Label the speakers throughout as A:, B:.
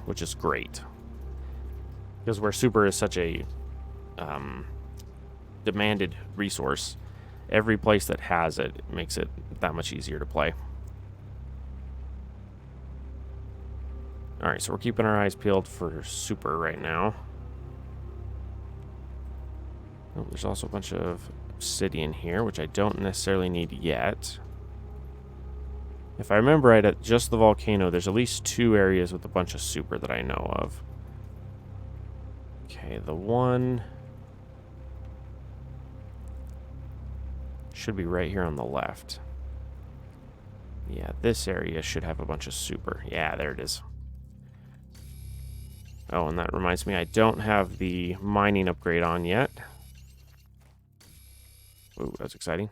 A: which is great. Because where super is such a demanded resource, every place that has it makes it that much easier to play. Alright, so we're keeping our eyes peeled for super right now. Oh, there's also a bunch of obsidian here, which I don't necessarily need yet. If I remember right, at just the volcano, there's at least 2 areas with a bunch of super that I know of. Okay, the one should be right here on the left. Yeah, this area should have a bunch of super. Yeah, there it is. Oh, and that reminds me, I don't have the mining upgrade on yet. Ooh, that's exciting.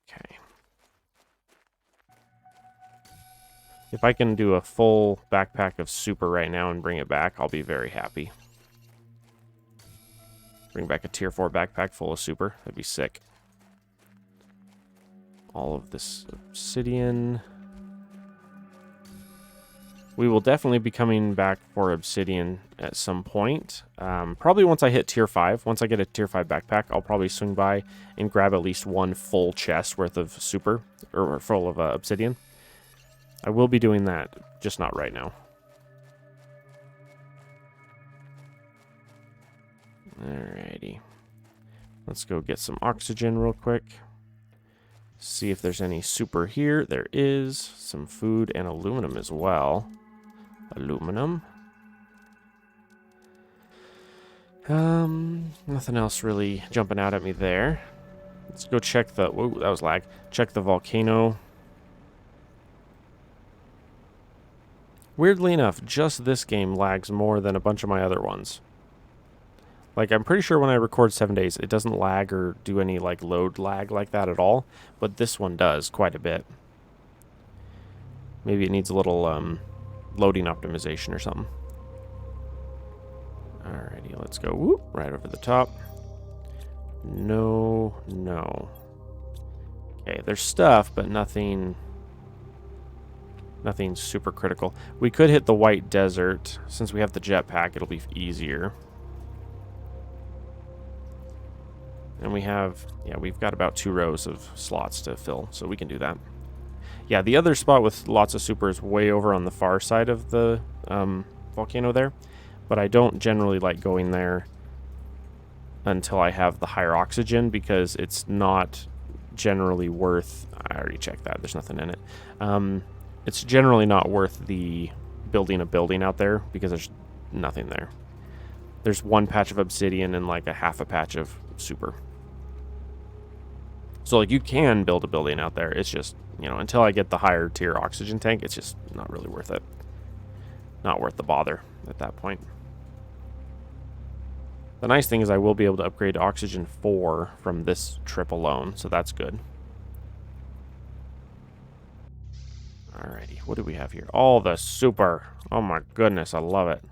A: Okay. If I can do a full backpack of super right now and bring it back, I'll be very happy. Bring back a tier 4 backpack full of super. That'd be sick. All of this obsidian. We will definitely be coming back for obsidian at some point. Probably once I hit tier 5. Once I get a tier 5 backpack, I'll probably swing by and grab at least 1 full chest worth of super, or full of obsidian. I will be doing that, just not right now. Alrighty. Let's go get some oxygen real quick. See if there's any super here. There is some food and aluminum as well. Aluminum. Nothing else really jumping out at me there. Let's go check the... Whoa, that was lag. Check the volcano. Weirdly enough, just this game lags more than a bunch of my other ones. Like, I'm pretty sure when I record 7 days, it doesn't lag or do any, like, load lag like that at all. But this one does quite a bit. Maybe it needs a little, loading optimization or something. Alrighty, let's go. Whoop, right over the top. No, no. Okay, there's stuff, but nothing super critical. We could hit the white desert. Since we have the jetpack, it'll be easier. And we have, yeah, we've got about 2 rows of slots to fill, so we can do that. Yeah, the other spot with lots of super is way over on the far side of the volcano there. But I don't generally like going there until I have the higher oxygen, because it's not generally worth... I already checked that. There's nothing in it. It's generally not worth the building a building out there, because there's nothing there. There's 1 patch of obsidian and like a half a patch of super. So, like, you can build a building out there. It's just, you know, until I get the higher tier oxygen tank, it's just not really worth it. Not worth the bother at that point. The nice thing is I will be able to upgrade to oxygen 4 from this trip alone, so that's good. Alrighty, what do we have here? All the super. Oh my goodness, I love it.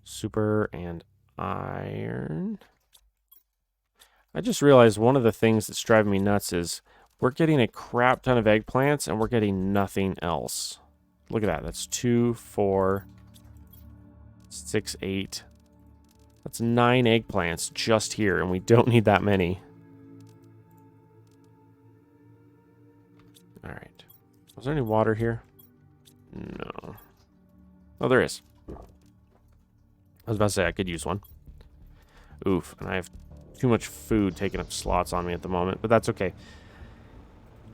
A: Super and iron. I just realized one of the things that's driving me nuts is we're getting a crap ton of eggplants and we're getting nothing else. Look at that. That's 2, 4, 6, 8. That's 9 eggplants just here, and we don't need that many. Alright. Was there any water here? No. Oh, there is. I was about to say I could use one. Oof, and I have too much food taking up slots on me at the moment, but that's okay.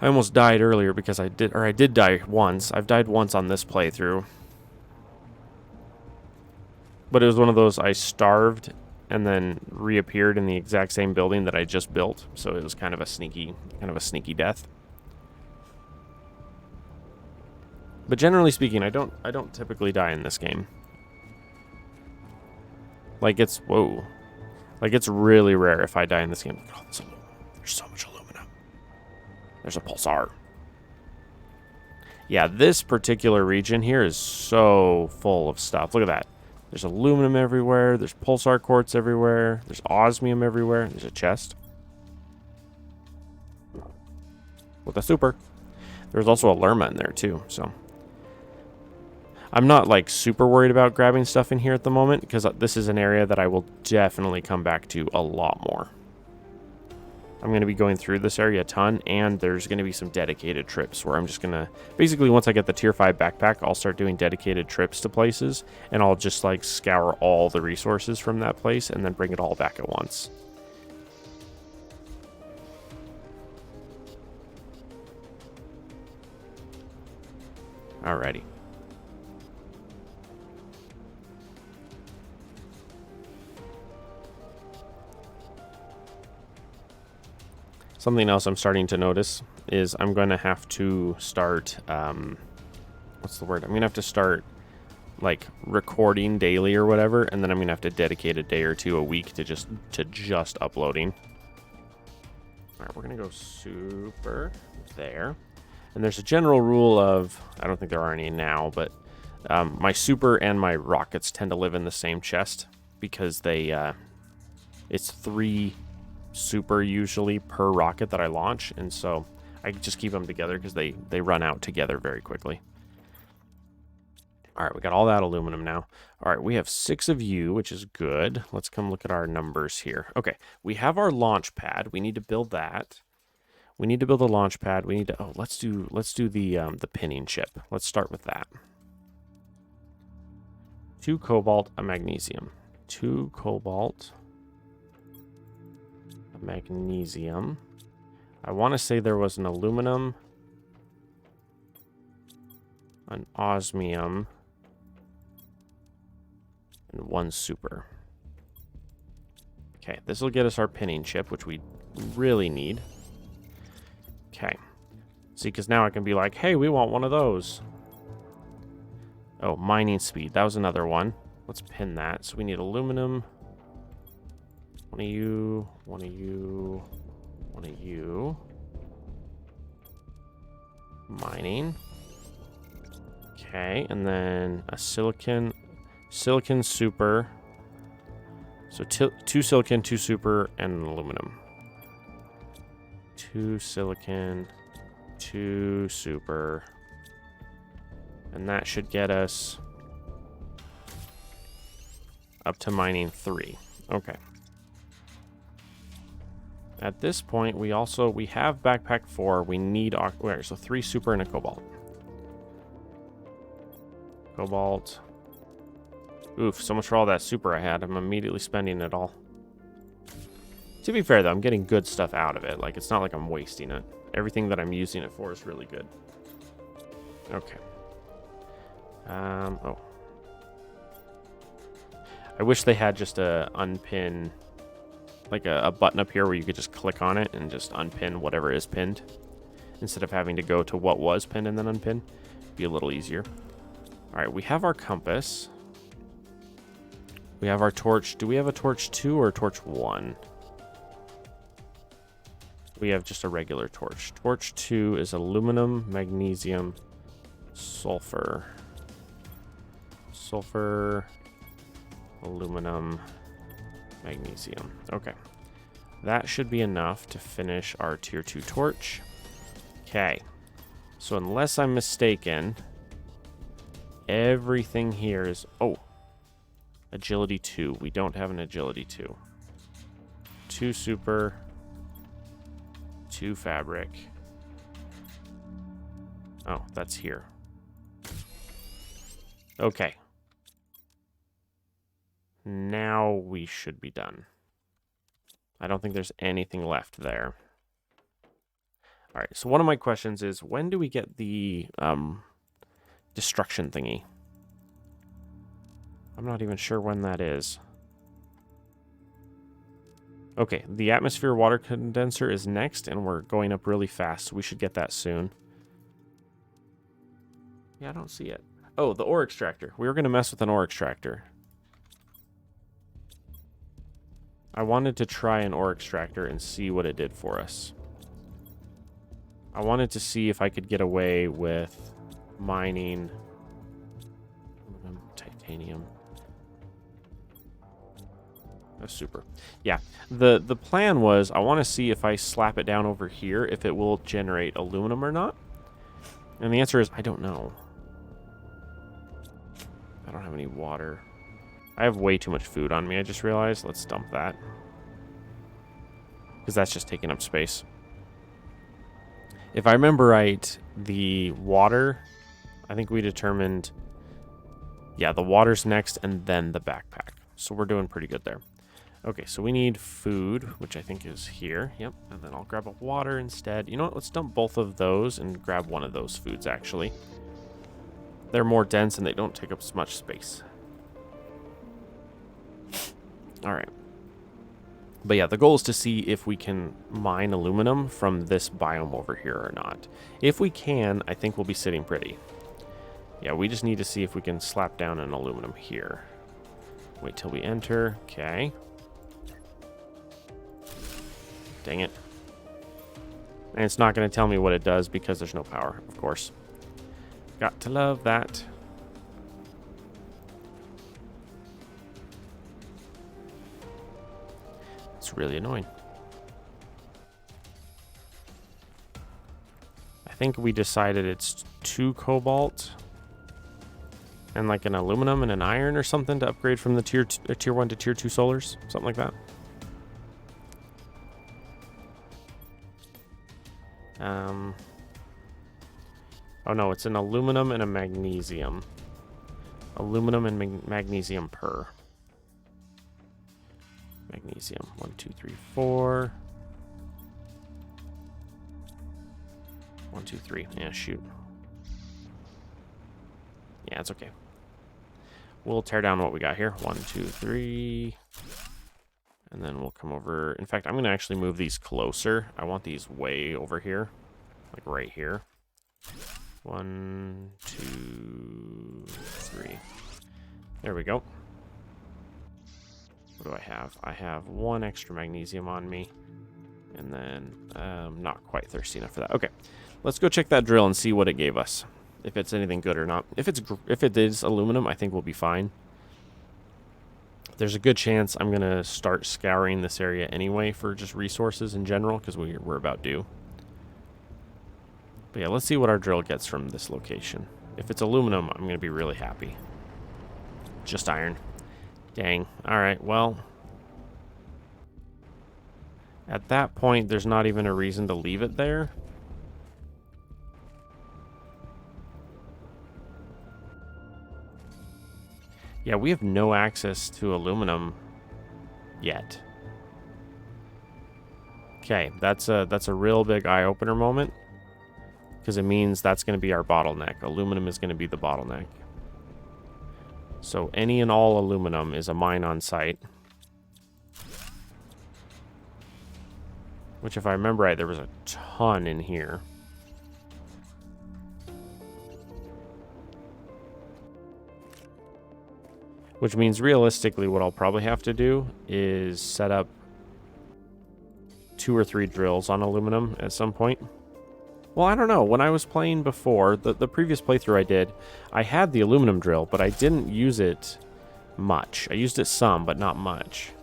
A: I almost died earlier because I did die once. I've died once on this playthrough. But it was one of those I starved and then reappeared in the exact same building that I just built, so it was kind of a sneaky death. But generally speaking, I don't typically die in this game. Like, it's... Whoa. Like, it's really rare if I die in this game. Oh, there's so much aluminum. There's a pulsar. Yeah, this particular region here is so full of stuff. Look at that. There's aluminum everywhere. There's pulsar quartz everywhere. There's osmium everywhere. There's a chest with a super. There's also a lerma in there too, so I'm not like super worried about grabbing stuff in here at the moment because this is an area that I will definitely come back to a lot more. I'm going to be going through this area a ton, and there's going to be some dedicated trips where I'm just going to, basically once I get the tier 5 backpack, I'll start doing dedicated trips to places, and I'll just like scour all the resources from that place and then bring it all back at once. Alrighty. Something else I'm starting to notice is I'm going to have to start, what's the word? I'm going to have to start, like, recording daily or whatever, and then I'm going to have to dedicate a day or two a week to just uploading. All right, we're going to go super there. And there's a general rule of, I don't think there are any now, but my super and my rockets tend to live in the same chest because they, it's 3 super usually per rocket that I launch, and so I just keep them together because they run out together very quickly. All right, we got all that aluminum now. All right, we have 6 of you, which is good. Let's come look at our numbers here. Okay, we have our launch pad. We need to build that. We need to build a launch pad. We need to, oh, let's do the pinning chip. Let's start with that. 2 cobalt, a magnesium. 2 cobalt, magnesium. I want to say there was an aluminum, an osmium, and 1 super. Okay, this will get us our pinning chip, which we really need. Okay. See, because now I can be like, hey, we want one of those. Oh, mining speed. That was another one. Let's pin that. So we need aluminum. 1 of you, 1 of you, 1 of you. Mining. Okay, and then a silicon super. So 2 silicon, 2 super, and an aluminum. 2 silicon, 2 super. And that should get us up to mining 3. Okay. At this point, we have backpack 4. We need, so 3 super and a cobalt. Cobalt. Oof, so much for all that super I had. I'm immediately spending it all. To be fair, though, I'm getting good stuff out of it. Like, it's not like I'm wasting it. Everything that I'm using it for is really good. Okay. Oh. I wish they had just a unpin, like a button up here where you could just click on it and just unpin whatever is pinned instead of having to go to what was pinned and then unpin. Be a little easier. All right, we have our compass. We have our torch. Do we have a torch 2 or a torch 1? We have just a regular torch. Torch 2 is aluminum, magnesium, sulfur. Sulfur, aluminum, magnesium. Okay. That should be enough to finish our tier 2 torch. Okay. So unless I'm mistaken, everything here is... Oh. Agility 2. We don't have an agility 2. 2 super. 2 fabric. Oh, that's here. Okay. Now we should be done. I don't think there's anything left there. All right, so one of my questions is, when do we get the destruction thingy? I'm not even sure when that is. Okay, the atmosphere water condenser is next, and we're going up really fast, so we should get that soon. Yeah, I don't see it. Oh, the ore extractor. We were going to mess with an ore extractor. I wanted to try an ore extractor and see what it did for us. I wanted to see if I could get away with mining titanium. Oh, super. Yeah, the plan was I want to see if I slap it down over here, if it will generate aluminum or not. And the answer is, I don't know. I don't have any water. I have way too much food on me, I just realized. Let's dump that. Because that's just taking up space. If I remember right, the water, I think we determined, yeah, the water's next and then the backpack. So we're doing pretty good there. Okay, so we need food, which I think is here. Yep, and then I'll grab a water instead. You know what? Let's dump both of those and grab one of those foods, actually. They're more dense and they don't take up as much space. All right. But yeah, the goal is to see if we can mine aluminum from this biome over here or not. If we can, I think we'll be sitting pretty. Yeah, we just need to see if we can slap down an aluminum here. Wait till we enter. Okay. Dang it. And it's not going to tell me what it does because there's no power, of course. Got to love that. It's really annoying. I think we decided it's 2 cobalt and like an aluminum and an iron or something to upgrade from the tier 1 to tier 2 solars, something like that. Oh no, it's an aluminum and a magnesium. Aluminum and magnesium per. Magnesium. 1, 2, 3, 4. 1, 2, 3. Yeah, shoot. Yeah, it's okay. We'll tear down what we got here. 1, 2, 3. And then we'll come over. In fact, I'm going to actually move these closer. I want these way over here. Like right here. 1, 2, 3. There we go. What do I have? I have 1 extra magnesium on me. And then I'm not quite thirsty enough for that. Okay, let's go check that drill and see what it gave us. If it's anything good or not. If it is aluminum, I think we'll be fine. There's a good chance I'm going to start scouring this area anyway for just resources in general because we're about due. But yeah, let's see what our drill gets from this location. If it's aluminum, I'm going to be really happy. Just iron. Dang. Alright, well. At that point, there's not even a reason to leave it there. Yeah, we have no access to aluminum yet. Okay, that's a real big eye-opener moment. Because it means that's going to be our bottleneck. Aluminum is going to be the bottleneck. So any and all aluminum is a mine on site. Which, if I remember right, there was a ton in here. Which means realistically what I'll probably have to do is set up 2 or 3 drills on aluminum at some point. Well, I don't know. When I was playing before, the previous playthrough I did, I had the aluminum drill, but I didn't use it much. I used it some, but not much.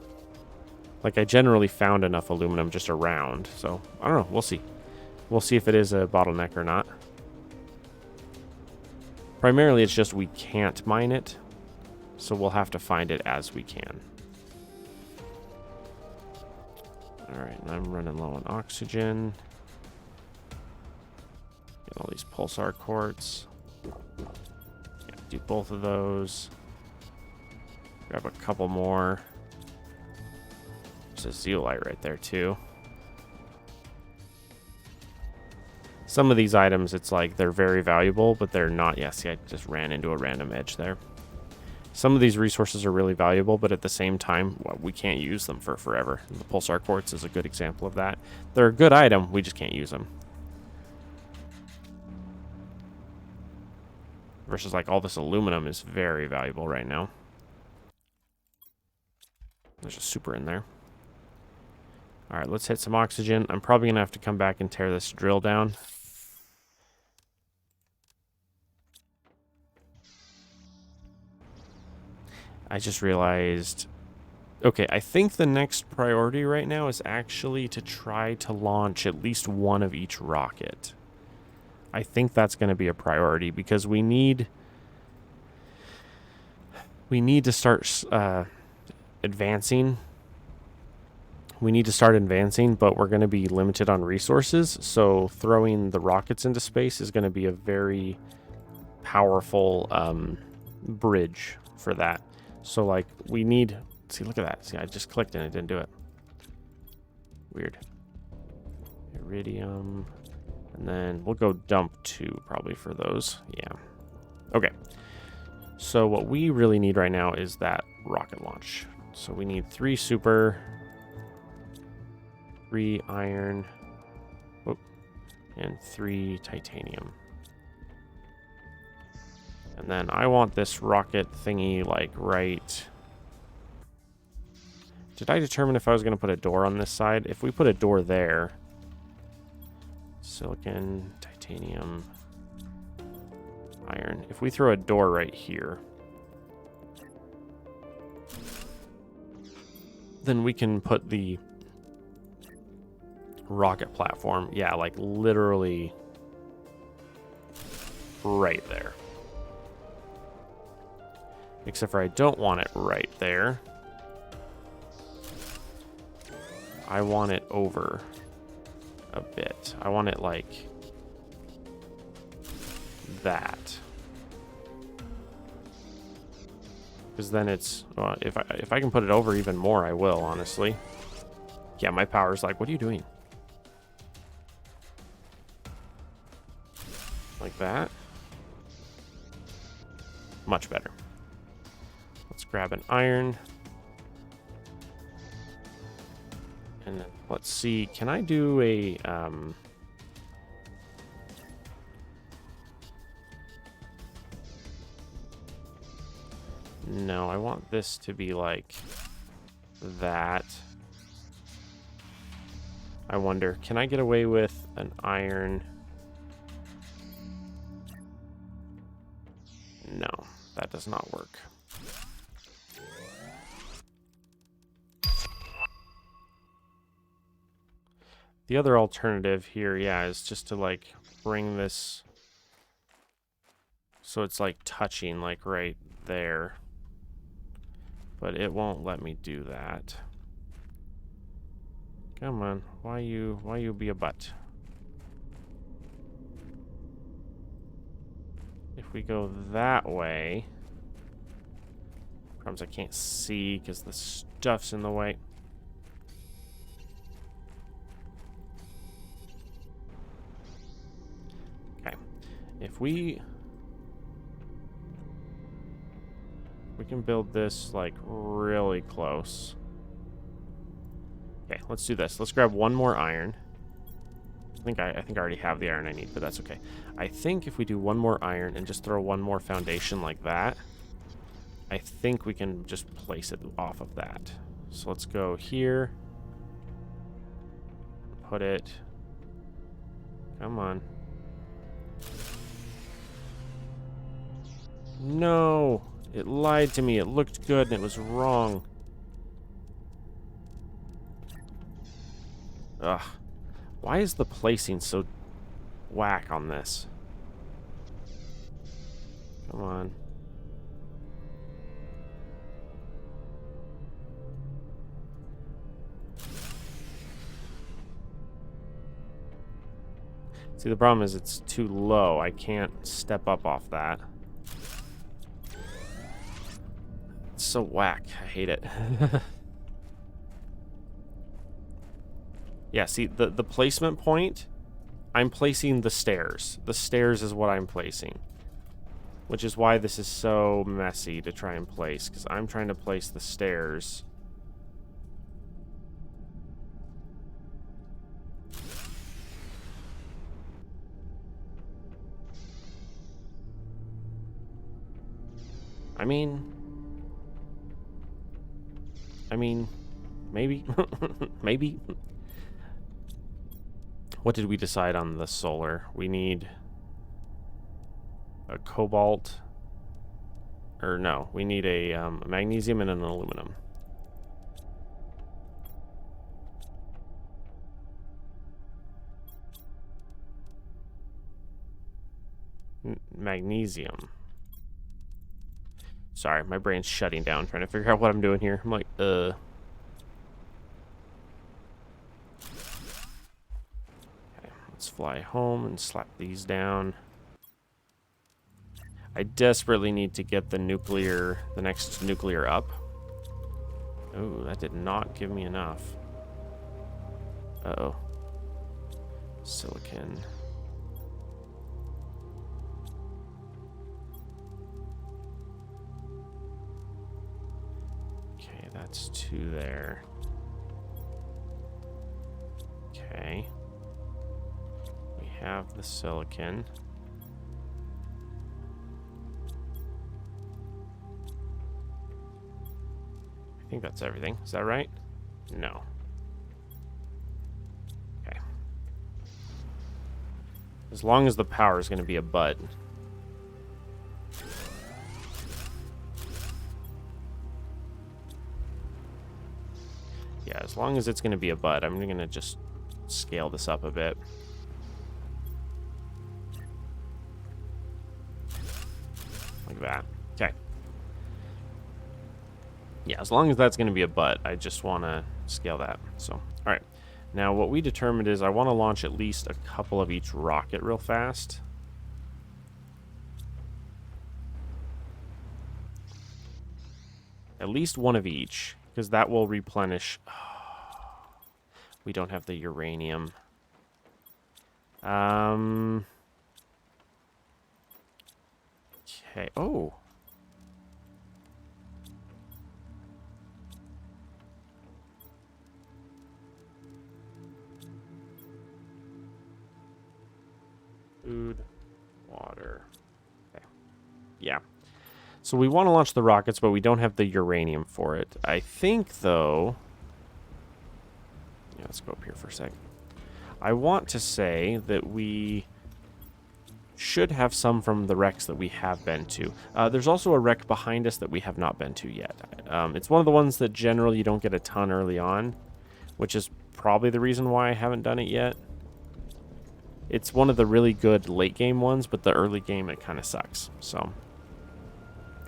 A: Like, I generally found enough aluminum just around, so I don't know. We'll see. We'll see if it is a bottleneck or not. Primarily, it's just we can't mine it, so we'll have to find it as we can. Alright, and I'm running low on oxygen. Get all these pulsar quartz. Yeah, do both of those. Grab a couple more. There's a zeolite right there too. Some of these items, it's like they're very valuable, but they're not. Yeah, see, I just ran into a random edge there. Some of these resources are really valuable, but at the same time, well, we can't use them for forever. And the pulsar quartz is a good example of that. They're a good item, we just can't use them. Versus like all this aluminum is very valuable right now. There's a super in there. Alright, let's hit some oxygen. I'm probably going to have to come back and tear this drill down. I just realized... Okay, I think the next priority right now is actually to try to launch at least one of each rocket. I think that's going to be a priority because we need to start advancing. We need to start advancing, but we're going to be limited on resources. So throwing the rockets into space is going to be a very powerful bridge for that. So like we need, see, look at that. See, I just clicked and it didn't do it. Weird. Iridium. And then we'll go dump 2 probably for those. Yeah. Okay. So what we really need right now is that rocket launch. So we need 3 super, 3 iron, and 3 titanium. And then I want this rocket thingy like right... Did I determine if I was going to put a door on this side? If we put a door there... Silicon, titanium, iron. If we throw a door right here... then we can put the rocket platform, yeah, like literally right there. Except for I don't want it right there. I want it over a bit. I want it like that. Because then it's, well, if I can put it over even more, I will, honestly. Yeah, my power's like, what are you doing? Like that. Much better. Let's grab an iron. And then let's see, can I do a, no, I want this to be like that. I wonder, can I get away with an iron? No, that does not work. The other alternative here, yeah, is just to like bring this so it's like touching like right there. But it won't let me do that. Come on, why you be a butt? If we go that way, problems I can't see because the stuff's in the way. Okay, if we can build this like really close. Okay, let's do this. Let's grab one more iron. I think I already have the iron I need, but that's okay. I think if we do one more iron and just throw one more foundation like that, I think we can just place it off of that. So let's go here. Put it. Come on. No! It lied to me. It looked good and it was wrong. Ugh. Why is the placing so whack on this? Come on. See, the problem is it's too low. I can't step up off that. It's so whack. I hate it. Yeah, see, the placement point, I'm placing the stairs. The stairs is what I'm placing. Which is why this is so messy to try and place, because I'm trying to place the stairs. I mean, maybe. Maybe. What did we decide on the solar? We need a cobalt. Or no, we need a magnesium and an aluminum. Magnesium. Sorry, my brain's shutting down trying to figure out what I'm doing here. I'm like, Okay, let's fly home and slap these down. I desperately need to get the next nuclear up. Oh, that did not give me enough. Uh-oh. Silicon. Okay, that's 2 there. Okay. We have the silicon. I think that's everything. Is that right? No. Okay. As long as the power is going to be a butt. Yeah, as long as it's going to be a butt, I'm going to just scale this up a bit. Like that. Okay. Yeah, as long as that's going to be a butt, I just want to scale that. So, all right. Now, what we determined is I want to launch at least a couple of each rocket real fast. At least one of each, because that will replenish. Oh, we don't have the uranium. Okay. Oh. Food, water. Okay. Yeah. So we want to launch the rockets, but we don't have the uranium for it. I think, though... Yeah, let's go up here for a sec. I want to say that we should have some from the wrecks that we have been to. There's also a wreck behind us that we have not been to yet. It's one of the ones that generally you don't get a ton early on, which is probably the reason why I haven't done it yet. It's one of the really good late game ones, but the early game it kind of sucks. So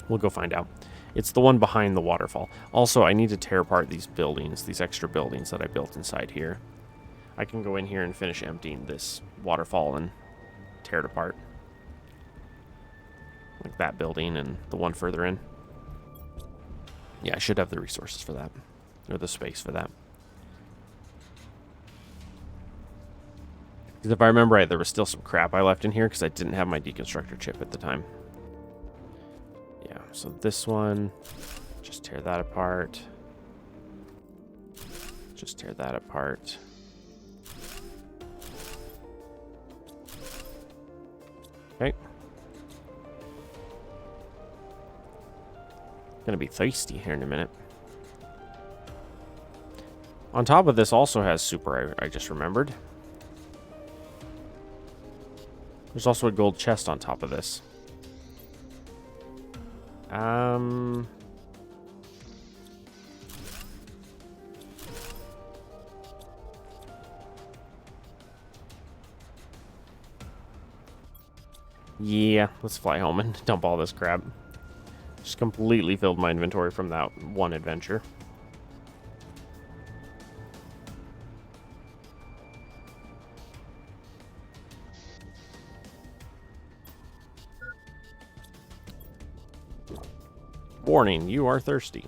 A: we'll go find out. It's the one behind the waterfall. Also, I need to tear apart these buildings, these extra buildings that I built inside here. I can go in here and finish emptying this waterfall and tear it apart. Like that building and the one further in. Yeah, I should have the resources for that. Or the space for that. Because if I remember right, there was still some crap I left in here because I didn't have my deconstructor chip at the time. Yeah, so this one, just tear that apart. Just tear that apart. Okay. Gonna be thirsty here in a minute. On top of this also has super, I just remembered. There's also a gold chest on top of this. Yeah, let's fly home and dump all this crap. Just completely filled my inventory from that one adventure. Warning, you are thirsty.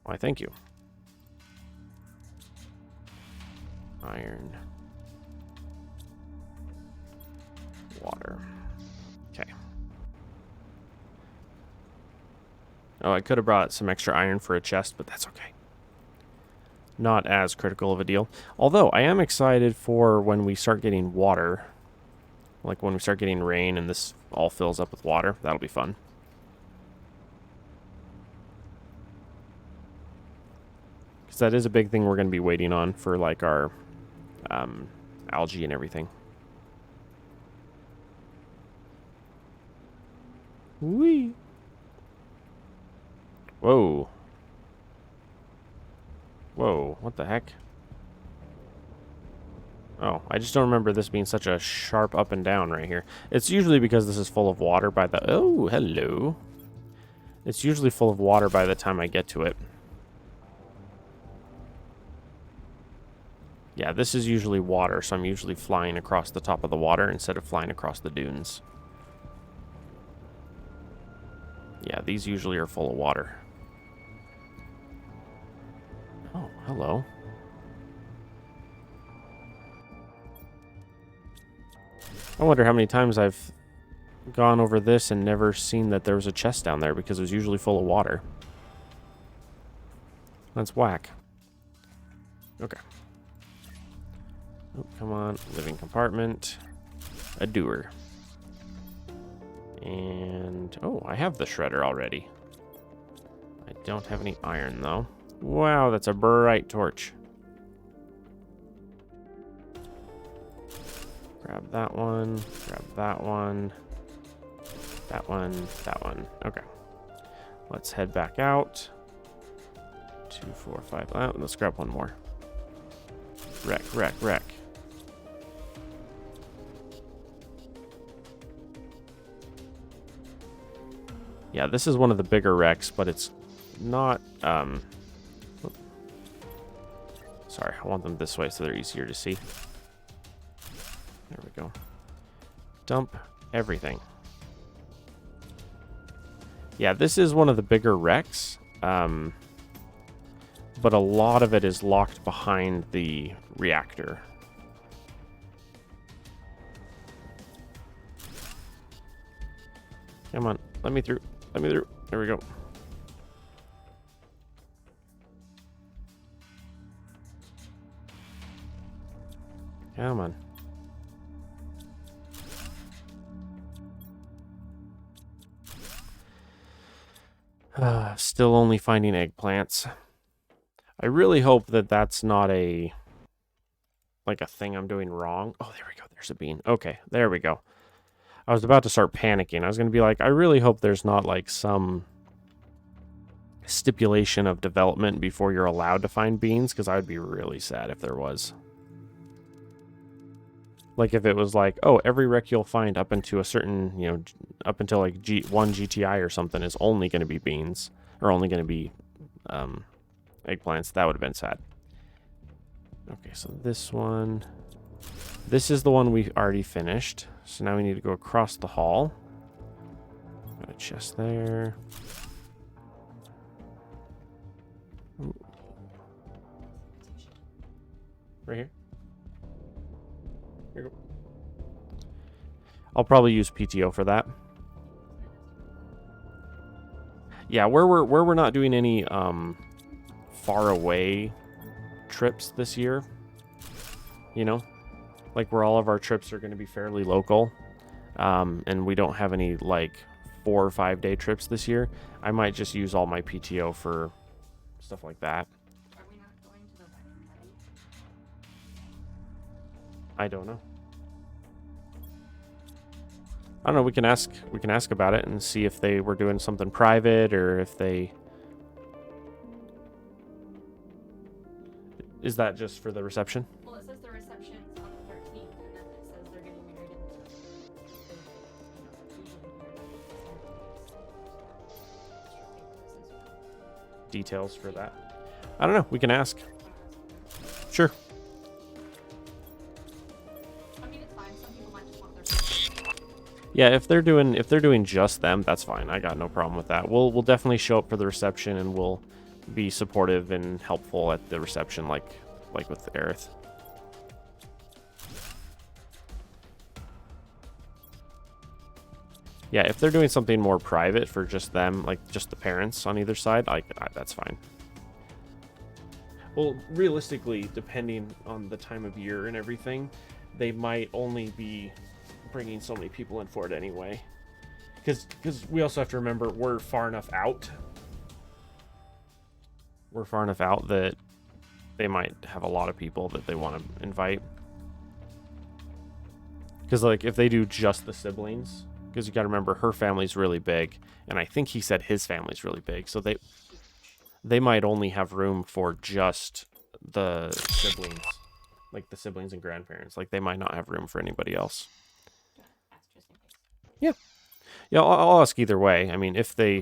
A: Why, thank you. Iron. Water. Okay. Oh, I could have brought some extra iron for a chest, but that's okay. Not as critical of a deal. Although, I am excited for when we start getting water. Like when we start getting rain and this all fills up with water. That'll be fun. Because that is a big thing we're going to be waiting on for like our algae and everything. Whee! Whoa. Whoa, what the heck? Oh, I just don't remember this being such a sharp up and down right here. It's usually because this is full of water by the... Oh, hello. It's usually full of water by the time I get to it. Yeah, this is usually water, so I'm usually flying across the top of the water instead of flying across the dunes. Yeah, these usually are full of water. Oh, hello. I wonder how many times I've gone over this and never seen that there was a chest down there because it was usually full of water. That's whack. Okay. Oh, come on. Living compartment. A doer. And... oh, I have the shredder already. I don't have any iron, though. Wow, that's a bright torch. Grab that one. Grab that one. That one. That one. Okay. Let's head back out. 2, 4, 5. Let's grab one more. Wreck, wreck, wreck. Yeah, this is one of the bigger wrecks, but it's not... sorry, I want them this way so they're easier to see. There we go. Dump everything. Yeah, this is one of the bigger wrecks, but a lot of it is locked behind the reactor. Come on, let me through. Let me through. There we go. Come on. Still only finding eggplants. I really hope that that's not a thing I'm doing wrong. Oh, there we go. There's a bean. Okay, there we go. I was about to start panicking. I was going to be like, I really hope there's not like some stipulation of development before you're allowed to find beans, because I would be really sad if there was. Like if it was like, oh, every wreck you'll find up into a certain, you know, up until like one GTI or something is only going to be beans, or only going to be eggplants. That would have been sad. Okay, so this one, this is the one we already finished. So now we need to go across the hall. Got a chest there. Ooh. Right here. Here you go. I'll probably use PTO for that. Yeah, where we're not doing any far away trips this year, you know, like where all of our trips are going to be fairly local, and we don't have any like 4 or 5 day trips this year, I might just use all my PTO for stuff like that.
B: Are we not going to the wedding party?
A: I don't know. I don't know. We can ask about it and see if they were doing something private, or if they... Is that just for the reception?
B: Well, it says the reception's on the 13th, and then it says they're getting married in
A: Details for that. I don't know. We can ask. Sure.
B: I mean, it's fine. Some people might just want their...
A: Yeah, if they're doing just them, that's fine. I got no problem with that. We'll definitely show up for the reception, and we'll be supportive and helpful at the reception, like with Aerith. Yeah, if they're doing something more private for just them, like just the parents on either side, that's fine. Well, realistically, depending on the time of year and everything, they might only be bringing so many people in for it anyway. Because we also have to remember we're far enough out. We're far enough out that they might have a lot of people that they want to invite. Because like if they do just the siblings, because you got to remember her family's really big, and I think he said his family's really big, so they might only have room for just the siblings. like the siblings and grandparents. Like they might not have room for anybody else.
B: Ask just in case.
A: Yeah, I'll ask either way. I mean, if they